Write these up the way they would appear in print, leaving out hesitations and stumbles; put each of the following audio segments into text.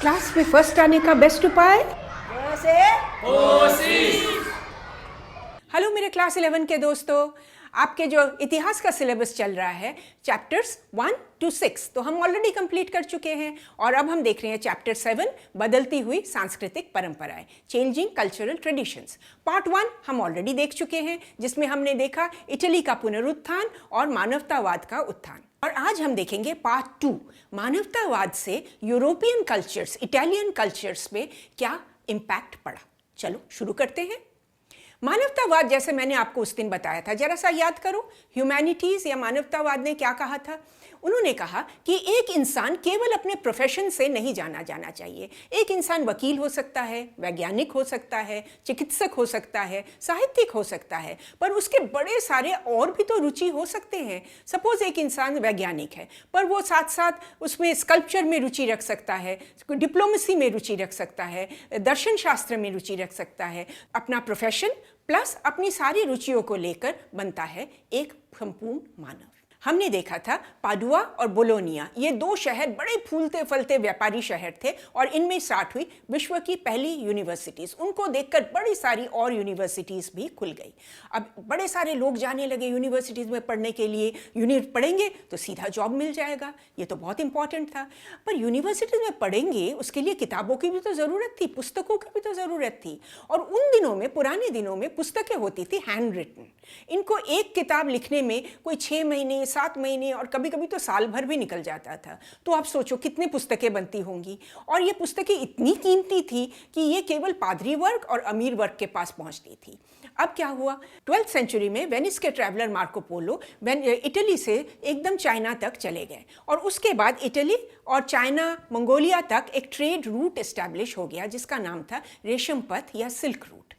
Class में first आने का बेस्ट उपाय हेलो मेरे क्लास 11 के दोस्तों, आपके जो इतिहास का सिलेबस चल रहा है चैप्टर्स 1 to 6 तो हम ऑलरेडी कंप्लीट कर चुके हैं और अब हम देख रहे हैं चैप्टर 7 बदलती हुई सांस्कृतिक परंपराएं, चेंजिंग कल्चरल ट्रेडिशंस। पार्ट 1 हम ऑलरेडी देख चुके हैं जिसमें हमने देखा इटली का पुनरुत्थान और मानवतावाद का उत्थान। और आज हम देखेंगे पार्ट 2, मानवतावाद से यूरोपियन कल्चर्स, इटालियन कल्चर्स पे क्या इम्पैक्ट पड़ा। चलो शुरू करते हैं। मानवतावाद, जैसे मैंने आपको उस दिन बताया था, जरा सा याद करो, ह्यूमैनिटीज या मानवतावाद ने क्या कहा था। उन्होंने कहा कि एक इंसान केवल अपने प्रोफेशन से नहीं जाना जाना चाहिए। एक इंसान वकील हो सकता है, वैज्ञानिक हो सकता है, चिकित्सक हो सकता है, साहित्यिक हो सकता है, पर उसके बड़े सारे और भी तो रुचि हो सकते हैं। सपोज एक इंसान वैज्ञानिक है पर वो साथ साथ उसमें स्कल्पचर में रुचि रख सकता है, डिप्लोमेसी में रुचि रख सकता है, दर्शन शास्त्र में रुचि रख सकता है। अपना प्रोफेशन प्लस अपनी सारी रुचियों को लेकर बनता है एक संपूर्ण मानव। हमने देखा था पाडुआ और बोलोनिया, ये दो शहर बड़े फूलते फलते व्यापारी शहर थे और इनमें स्टार्ट हुई विश्व की पहली यूनिवर्सिटीज़। उनको देखकर बड़ी सारी और यूनिवर्सिटीज़ भी खुल गई। अब बड़े सारे लोग जाने लगे यूनिवर्सिटीज़ में पढ़ने के लिए। पढ़ेंगे तो सीधा जॉब मिल जाएगा, ये तो बहुत इंपॉर्टेंट था। पर यूनिवर्सिटीज़ में पढ़ेंगे उसके लिए किताबों की भी तो ज़रूरत थी, पुस्तकों की भी तो ज़रूरत थी। और उन दिनों में, पुराने दिनों में पुस्तकें होती थी हैंड रिटन। इनको एक किताब लिखने में कोई 6 महीने, 7 महीने और कभी कभी तो साल भर भी निकल जाता था। तो आप सोचो कितनी पुस्तकें बनती होंगी। और ये पुस्तकें इतनी कीमती थी कि ये केवल पादरी वर्ग और अमीर वर्ग के पास पहुंचती थी। अब क्या हुआ, 12th सेंचुरी में वेनिस के ट्रैवलर मार्को पोलो इटली से एकदम चाइना तक चले गए और उसके बाद इटली और चाइना, मंगोलिया तक एक ट्रेड रूट एस्टैब्लिश हो गया जिसका नाम था रेशम पथ या सिल्क रूट।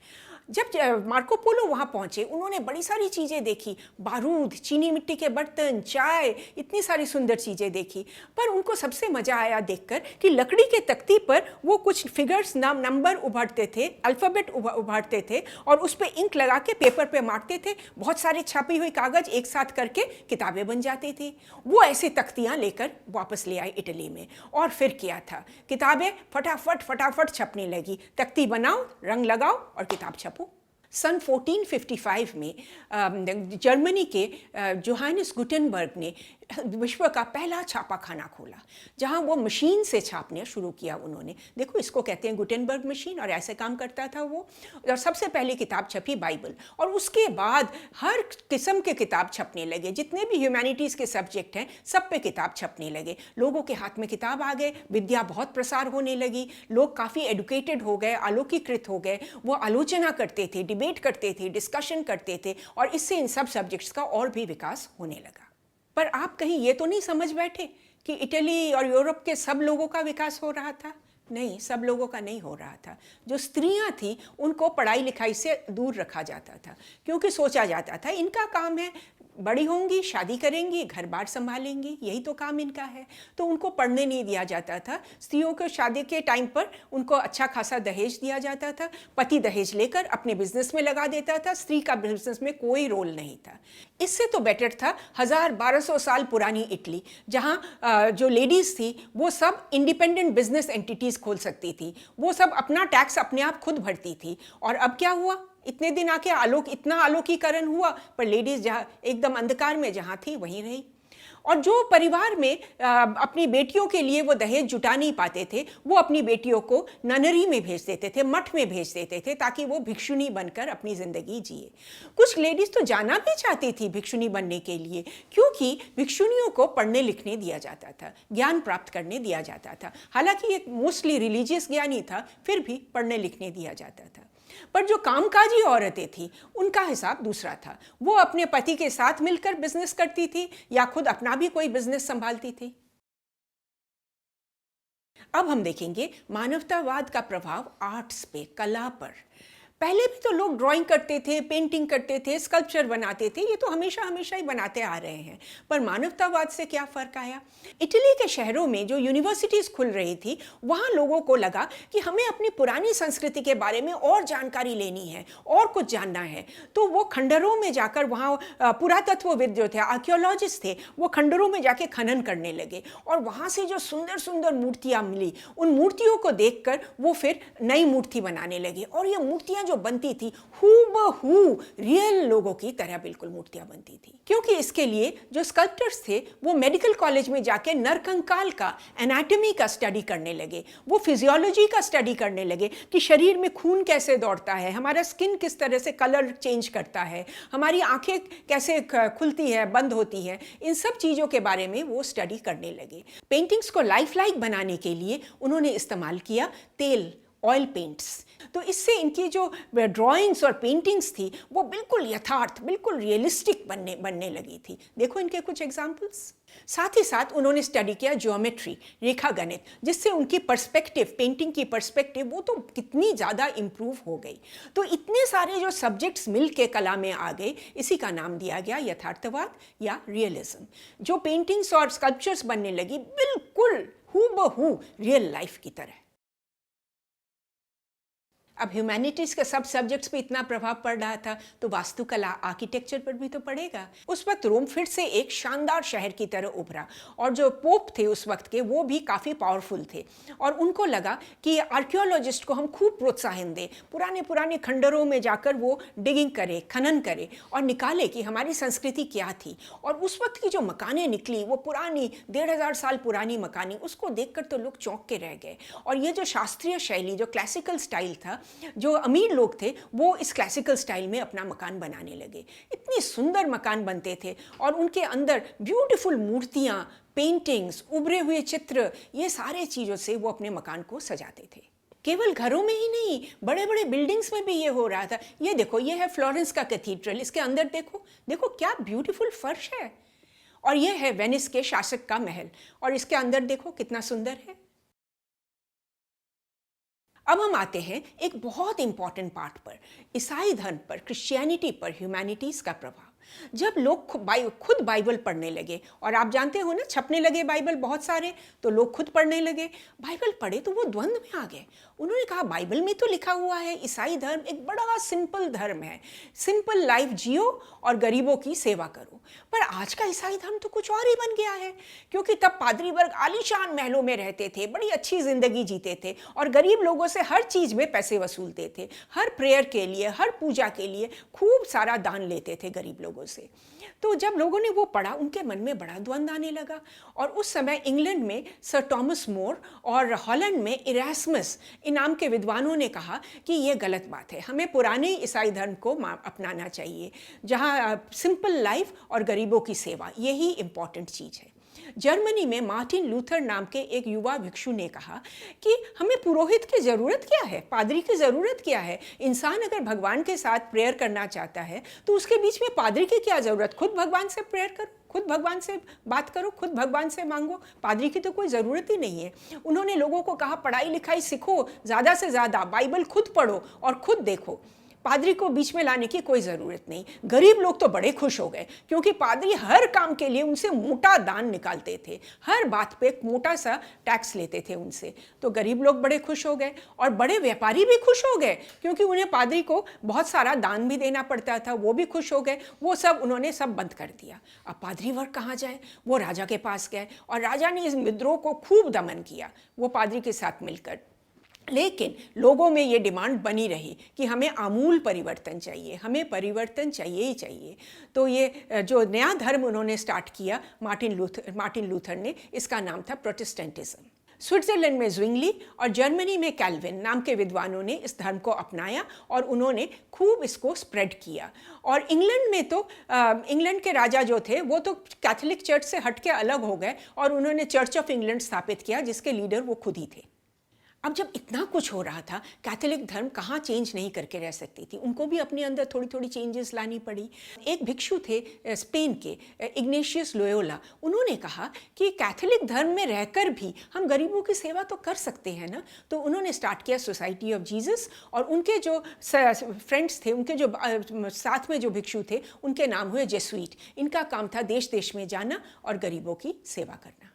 जब मार्को पोलो वहाँ पहुँचे उन्होंने बड़ी सारी चीज़ें देखी, बारूद, चीनी मिट्टी के बर्तन, चाय, इतनी सारी सुंदर चीज़ें देखी। पर उनको सबसे मज़ा आया देखकर कि लकड़ी के तख्ती पर वो कुछ फिगर्स, नंबर उभारते थे, अल्फ़ाबेट उभारते थे और उस पर इंक लगा के पेपर पे मारते थे। बहुत सारे छपी हुई कागज़ एक साथ करके किताबें बन जाती थी। वो ऐसी तख्तियाँ लेकर वापस ले आए इटली में और फिर किया था, किताबें फटाफट छपने लगी। तख्ती बनाओ, रंग लगाओ और किताब छपो। सन 1455 में जर्मनी के जोहानिस गुटेनबर्ग ने विश्व का पहला छापाखाना खोला जहां वो मशीन से छापने शुरू किया उन्होंने। देखो इसको कहते हैं गुटेनबर्ग मशीन और ऐसे काम करता था वो। और सबसे पहली किताब छपी बाइबल और उसके बाद हर किस्म के किताब छपने लगे। जितने भी ह्यूमैनिटीज़ के सब्जेक्ट हैं सब पे किताब छपने लगे। लोगों के हाथ में किताब आ गए, विद्या बहुत प्रसार होने लगी, लोग काफ़ी एडुकेटेड हो गए, आलोकीकृत हो गए। वो आलोचना करते थे, डिबेट करते थे, डिस्कशन करते थे और इससे इन सब सब्जेक्ट्स का और भी विकास होने लगा। पर आप कहीं ये तो नहीं समझ बैठे कि इटली और यूरोप के सब लोगों का विकास हो रहा था? नहीं, सब लोगों का नहीं हो रहा था। जो स्त्रियां थी उनको पढ़ाई लिखाई से दूर रखा जाता था क्योंकि सोचा जाता था इनका काम है, बड़ी होंगी, शादी करेंगी, घर बार संभालेंगी, यही तो काम इनका है। तो उनको पढ़ने नहीं दिया जाता था। स्त्रियों को शादी के टाइम पर उनको अच्छा खासा दहेज दिया जाता था। पति दहेज लेकर अपने बिजनेस में लगा देता था, स्त्री का बिजनेस में कोई रोल नहीं था। इससे तो बेटर था 1000-1200 साल पुरानी इटली, जहाँ जो लेडीज़ थी वो सब इंडिपेंडेंट बिजनेस एंटिटीज़ खोल सकती थी, वो सब अपना टैक्स अपने आप खुद भरती थी। और अब क्या हुआ, इतने दिन आके इतना आलोकीकरण हुआ पर लेडीज जहाँ एकदम अंधकार में जहाँ थी वहीं रही। और जो परिवार में अपनी बेटियों के लिए वो दहेज जुटा नहीं पाते थे वो अपनी बेटियों को ननरी में भेज देते थे, मठ में भेज देते थे ताकि वो भिक्षुनी बनकर अपनी ज़िंदगी जिए। कुछ लेडीज़ तो जाना भी चाहती थी भिक्षुनी बनने के लिए क्योंकि भिक्षुनियों को पढ़ने लिखने दिया जाता था, ज्ञान प्राप्त करने दिया जाता था। हालांकि एक मोस्टली रिलीजियस ज्ञान ही था, फिर भी पढ़ने लिखने दिया जाता था। पर जो कामकाजी औरतें थीं उनका हिसाब दूसरा था। वो अपने पति के साथ मिलकर बिजनेस करती थी या खुद अपना भी कोई बिजनेस संभालती थी। अब हम देखेंगे मानवतावाद का प्रभाव आर्ट्स पे, कला पर। पहले भी तो लोग ड्राइंग करते थे, पेंटिंग करते थे, स्कल्पचर बनाते थे, ये तो हमेशा हमेशा ही बनाते आ रहे हैं। पर मानवतावाद से क्या फ़र्क आया? इटली के शहरों में जो यूनिवर्सिटीज़ खुल रही थी, वहाँ लोगों को लगा कि हमें अपनी पुरानी संस्कृति के बारे में और जानकारी लेनी है और कुछ जानना है। तो वो खंडरों में जाकर, वहाँ पुरातत्वविद जो थे, आर्कियोलॉजिस्ट थे, वो खंडरों में जाके खनन करने लगे और वहाँ से जो सुंदर सुंदर मूर्तियाँ मिली, उन मूर्तियों को देखकर वो फिर नई मूर्ति बनाने लगे और ये मूर्तियाँ जो बनती थी हूबहू रियल लोगों की तरह बिल्कुल मूर्तियां बनती थी। क्योंकि इसके लिए जो स्कल्प्टर्स थे वो मेडिकल कॉलेज में जाके नरकंकाल का, एनाटॉमी का स्टडी करने लगे, वो फिजियोलॉजी का स्टडी करने लगे कि शरीर में खून कैसे दौड़ता है, हमारा स्किन किस तरह से कलर चेंज करता है, हमारी आंखें कैसे खुलती है, बंद होती है, इन सब चीज़ों के बारे में वो स्टडी करने लगे। पेंटिंग्स को लाइफ लाइक बनाने के लिए उन्होंने इस्तेमाल किया तेल, ऑयल पेंट्स। तो इससे इनकी जो ड्राइंग्स और पेंटिंग्स थी वो बिल्कुल यथार्थ, बिल्कुल रियलिस्टिक बनने लगी थी। देखो इनके कुछ एग्जाम्पल्स। साथ ही साथ उन्होंने स्टडी किया ज्योमेट्री, रेखा गणित, जिससे उनकी पर्सपेक्टिव, पेंटिंग की पर्सपेक्टिव वो तो कितनी ज़्यादा इम्प्रूव हो गई। तो इतने सारे जो सब्जेक्ट्स मिल के कला में आ गए, इसी का नाम दिया गया यथार्थवाद या रियलिज्म। जो पेंटिंग्स और स्कल्पचर्स बनने लगी बिल्कुल हूबहू रियल लाइफ की तरह। अब ह्यूमैनिटीज़ के सब सब्जेक्ट्स पे इतना प्रभाव पड़ रहा था तो वास्तुकला, आर्किटेक्चर पर भी तो पड़ेगा। उस वक्त रोम फिर से एक शानदार शहर की तरह उभरा और जो पोप थे उस वक्त के वो भी काफ़ी पावरफुल थे और उनको लगा कि आर्कियोलॉजिस्ट को हम खूब प्रोत्साहन दें, पुराने पुराने खंडरों में जाकर वो डिगिंग करे, खनन करे और निकाले कि हमारी संस्कृति क्या थी। और उस वक्त की जो मकानें निकली वो पुरानी 1500 साल पुरानी मकानें, उसको देखकर तो लोग चौंक के रह गए। और ये जो शास्त्रीय शैली, जो क्लासिकल स्टाइल था, जो अमीर लोग थे वो इस क्लासिकल स्टाइल में अपना मकान बनाने लगे। इतनी सुंदर मकान बनते थे और उनके अंदर ब्यूटीफुल मूर्तियाँ, पेंटिंग्स, उभरे हुए चित्र, ये सारे चीज़ों से वो अपने मकान को सजाते थे। केवल घरों में ही नहीं, बड़े बड़े बिल्डिंग्स में भी ये हो रहा था। ये देखो, ये है फ्लोरेंस का कैथीड्रल, इसके अंदर देखो, देखो क्या ब्यूटीफुल फर्श है। और ये है वेनिस के शासक का महल और इसके अंदर देखो कितना सुंदर है। अब हम आते हैं एक बहुत इंपॉर्टेंट पार्ट पर, ईसाई धर्म पर, क्रिश्चियनिटी पर ह्यूमैनिटीज़ का प्रभाव। जब लोग खुद बाइबल पढ़ने लगे, और आप जानते हो ना, छपने लगे बाइबल बहुत सारे, तो लोग खुद पढ़ने लगे। बाइबल पढ़े तो वो द्वंद्व में आ गए। उन्होंने कहा बाइबल में तो लिखा हुआ है ईसाई धर्म एक बड़ा सिंपल धर्म है, सिंपल लाइफ जियो और गरीबों की सेवा करो। पर आज का ईसाई धर्म तो कुछ और ही बन गया है, क्योंकि तब पादरी वर्ग आलीशान महलों में रहते थे, बड़ी अच्छी जिंदगी जीते थे और गरीब लोगों से हर चीज़ में पैसे वसूलते थे। हर प्रेयर के लिए, हर पूजा के लिए खूब सारा दान लेते थे गरीब लोगों से। तो जब लोगों ने वो पढ़ा, उनके मन में बड़ा द्वंद्व आने लगा। और उस समय इंग्लैंड में सर टॉमस मोर और हॉलैंड में इरास्मस इनाम के विद्वानों ने कहा कि ये गलत बात है, हमें पुराने ईसाई धर्म को अपनाना चाहिए, जहाँ सिंपल लाइफ और गरीबों की सेवा यही इम्पॉर्टेंट चीज़ है। जर्मनी में मार्टिन लूथर नाम के एक युवा भिक्षु ने कहा कि हमें पुरोहित की ज़रूरत क्या है, पादरी की ज़रूरत क्या है। इंसान अगर भगवान के साथ प्रेयर करना चाहता है तो उसके बीच में पादरी की क्या ज़रूरत, खुद भगवान से प्रेयर करो, खुद भगवान से बात करो, खुद भगवान से मांगो, पादरी की तो कोई ज़रूरत ही नहीं है। उन्होंने लोगों को कहा पढ़ाई लिखाई सीखो, ज़्यादा से ज़्यादा बाइबल खुद पढ़ो और खुद देखो, पादरी को बीच में लाने की कोई ज़रूरत नहीं। गरीब लोग तो बड़े खुश हो गए, क्योंकि पादरी हर काम के लिए उनसे मोटा दान निकालते थे, हर बात पे एक मोटा सा टैक्स लेते थे उनसे। तो गरीब लोग बड़े खुश हो गए और बड़े व्यापारी भी खुश हो गए, क्योंकि उन्हें पादरी को बहुत सारा दान भी देना पड़ता था, वो भी खुश हो गए। वो सब उन्होंने सब बंद कर दिया। अब पादरी वर्ग कहाँ जाए? वो राजा के पास गए और राजा ने इस विद्रोह को खूब दमन किया, वो पादरी के साथ मिलकर। लेकिन लोगों में ये डिमांड बनी रही कि हमें आमूल परिवर्तन चाहिए, हमें परिवर्तन चाहिए ही चाहिए। तो ये जो नया धर्म उन्होंने स्टार्ट किया मार्टिन लूथर ने, इसका नाम था प्रोटेस्टेंटिज्म। स्विट्ज़रलैंड में ज़्विंगली और जर्मनी में कैल्विन नाम के विद्वानों ने इस धर्म को अपनाया और उन्होंने खूब इसको स्प्रेड किया। और इंग्लैंड में तो इंग्लैंड के राजा जो थे वो तो कैथोलिक चर्च से हट के अलग हो गए और उन्होंने चर्च ऑफ इंग्लैंड स्थापित किया, जिसके लीडर वो खुद ही थे। अब जब इतना कुछ हो रहा था, कैथोलिक धर्म कहाँ चेंज नहीं करके रह सकती थी, उनको भी अपने अंदर थोड़ी थोड़ी चेंजेस लानी पड़ी। एक भिक्षु थे स्पेन के, इग्नेशियस लोयोला, उन्होंने कहा कि कैथोलिक धर्म में रहकर भी हम गरीबों की सेवा तो कर सकते हैं ना। तो उन्होंने स्टार्ट किया सोसाइटी ऑफ जीसस, और उनके जो फ्रेंड्स थे, उनके जो साथ में जो भिक्षु थे, उनके नाम हुए जेसुइट। इनका काम था देश देश में जाना और गरीबों की सेवा करना।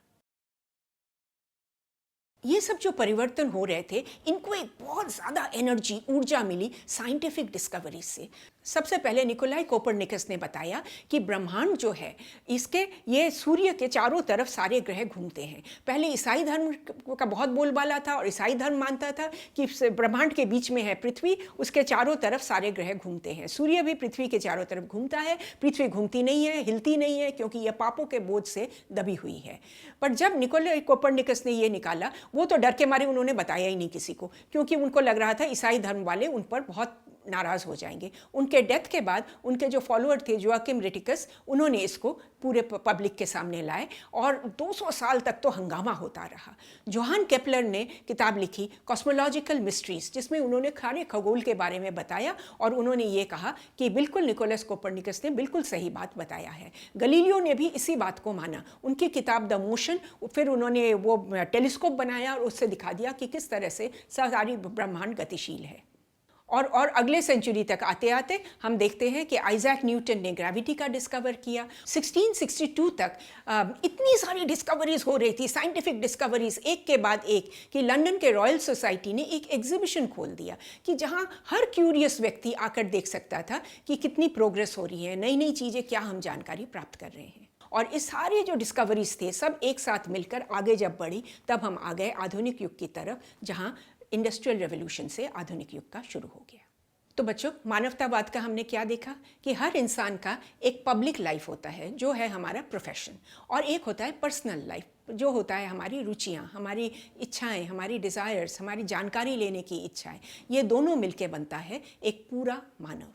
ये सब जो परिवर्तन हो रहे थे, इनको एक बहुत ज़्यादा एनर्जी, ऊर्जा मिली साइंटिफिक डिस्कवरीज से। सबसे पहले निकोलाई कोपरनिकस ने बताया कि ब्रह्मांड जो है, इसके ये सूर्य के चारों तरफ सारे ग्रह घूमते हैं। पहले ईसाई धर्म का बहुत बोलबाला था, और ईसाई धर्म मानता था कि ब्रह्मांड के बीच में है पृथ्वी, उसके चारों तरफ सारे ग्रह घूमते हैं। सूर्य भी पृथ्वी के चारों तरफ घूमता है, पृथ्वी घूमती नहीं है, हिलती नहीं है, क्योंकि यह पापों के बोझ से दबी हुई है। पर जब निकोलाई कोपरनिकस ने ये निकाला, वो तो डर के मारे उन्होंने बताया ही नहीं किसी को, क्योंकि उनको लग रहा था ईसाई धर्म वाले उन पर बहुत नाराज़ हो जाएंगे। उनके डेथ के बाद उनके जो फॉलोअर थे जोआकिम रेटिकस, उन्होंने इसको पूरे पब्लिक के सामने लाए, और 200 साल तक तो हंगामा होता रहा। जोहान केपलर ने किताब लिखी कॉस्मोलॉजिकल मिस्ट्रीज, जिसमें उन्होंने सारे खगोल के बारे में बताया, और उन्होंने ये कहा कि बिल्कुल निकोलस कोपरनिकस ने बिल्कुल सही बात बताया है। गलीलियो ने भी इसी बात को माना। उनकी किताब द मोशन, फिर उन्होंने वो टेलीस्कोप बनाया और उससे दिखा दिया कि किस तरह से सारी ब्रह्मांड गतिशील है। और अगले सेंचुरी तक आते आते हम देखते हैं कि आइजैक न्यूटन ने ग्रेविटी का डिस्कवर किया। 1662 तक इतनी सारी डिस्कवरीज हो रही थी, साइंटिफिक डिस्कवरीज एक के बाद एक, कि लंदन के रॉयल सोसाइटी ने एक एग्जीबिशन खोल दिया कि जहां हर क्यूरियस व्यक्ति आकर देख सकता था कि कितनी प्रोग्रेस हो रही है, नई नई चीज़ें क्या हम जानकारी प्राप्त कर रहे हैं। और इस सारे जो डिस्कवरीज थे सब एक साथ मिलकर आगे जब बढ़ी, तब हम आ गए आधुनिक युग की तरफ, जहां इंडस्ट्रियल रेवोल्यूशन से आधुनिक युग का शुरू हो गया। तो बच्चों, मानवतावाद का हमने क्या देखा कि हर इंसान का एक पब्लिक लाइफ होता है जो है हमारा प्रोफेशन, और एक होता है पर्सनल लाइफ जो होता है हमारी रुचियाँ, हमारी इच्छाएं, हमारी डिज़ायर्स, हमारी जानकारी लेने की इच्छाएं। ये दोनों मिलके बनता है एक पूरा मानव।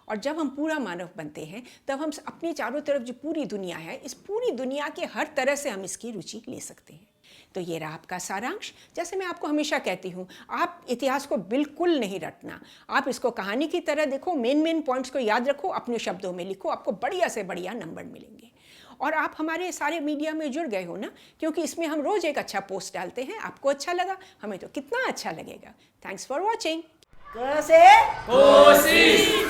और जब हम पूरा मानव बनते हैं, तब हम अपने चारों तरफ जो पूरी दुनिया है, इस पूरी दुनिया के हर तरह से हम इसकी रुचि ले सकते हैं। तो ये रहा आपका सारांश। जैसे मैं आपको हमेशा कहती हूँ, आप इतिहास को बिल्कुल नहीं रटना, आप इसको कहानी की तरह देखो, मेन पॉइंट्स को याद रखो, अपने शब्दों में लिखो, आपको बढ़िया से बढ़िया नंबर मिलेंगे। और आप हमारे सारे मीडिया में जुड़ गए हो ना, क्योंकि इसमें हम रोज़ एक अच्छा पोस्ट डालते हैं। आपको अच्छा लगा, हमें तो कितना अच्छा लगेगा। Thanks for watching. कोशिश